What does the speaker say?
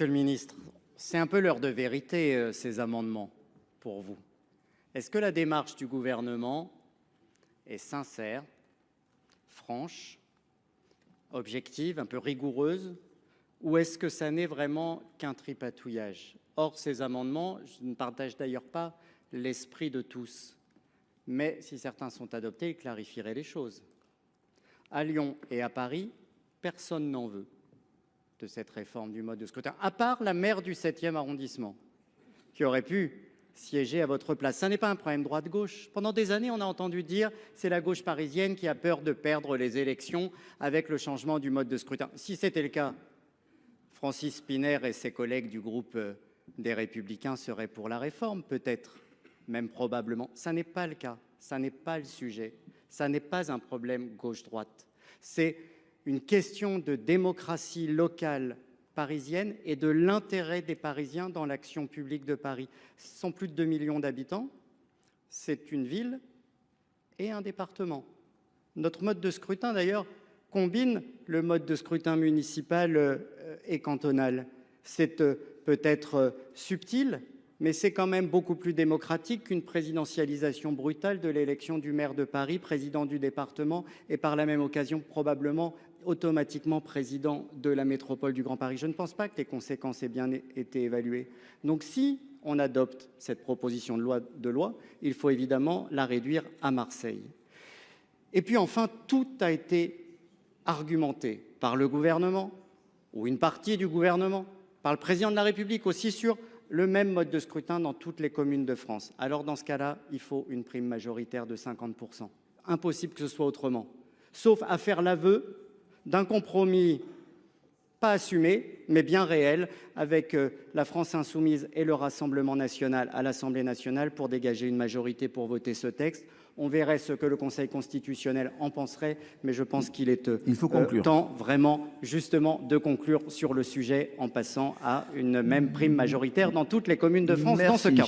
Monsieur le ministre, c'est un peu l'heure de vérité, ces amendements, pour vous. Est-ce que la démarche du gouvernement est sincère, franche, objective, un peu rigoureuse, ou est-ce que ça n'est vraiment qu'un tripatouillage? Or, ces amendements, je ne partage d'ailleurs pas l'esprit de tous, mais si certains sont adoptés, ils clarifieraient les choses. À Lyon et à Paris, personne n'en veut de cette réforme du mode de scrutin, à part la maire du 7e arrondissement, qui aurait pu siéger à votre place. Ça n'est pas un problème droite-gauche. Pendant des années, on a entendu dire que c'est la gauche parisienne qui a peur de perdre les élections avec le changement du mode de scrutin. Si c'était le cas, Francis Szpiner et ses collègues du groupe des Républicains seraient pour la réforme, peut-être, même probablement. Ça n'est pas le cas, ça n'est pas le sujet, ça n'est pas un problème gauche-droite. C'est une question de démocratie locale parisienne et de l'intérêt des Parisiens dans l'action publique de Paris. Ce sont plus de 2 millions d'habitants, c'est une ville et un département. Notre mode de scrutin, d'ailleurs, combine le mode de scrutin municipal et cantonal. C'est peut-être subtil, mais c'est quand même beaucoup plus démocratique qu'une présidentialisation brutale de l'élection du maire de Paris, président du département et par la même occasion probablement automatiquement président de la métropole du Grand Paris. Je ne pense pas que les conséquences aient bien été évaluées. Donc si on adopte cette proposition de loi, il faut évidemment la réduire à Marseille. Et puis enfin, tout a été argumenté par le gouvernement, ou une partie du gouvernement, par le président de la République aussi sur le même mode de scrutin dans toutes les communes de France. Alors dans ce cas-là, il faut une prime majoritaire de 50%. Impossible que ce soit autrement, sauf à faire l'aveu d'un compromis pas assumé, mais bien réel, avec la France insoumise et le Rassemblement national à l'Assemblée nationale pour dégager une majorité pour voter ce texte. On verrait ce que le Conseil constitutionnel en penserait, mais je pense qu'il est temps vraiment justement de conclure sur le sujet en passant à une même prime majoritaire dans toutes les communes de France. Merci. Dans ce cas.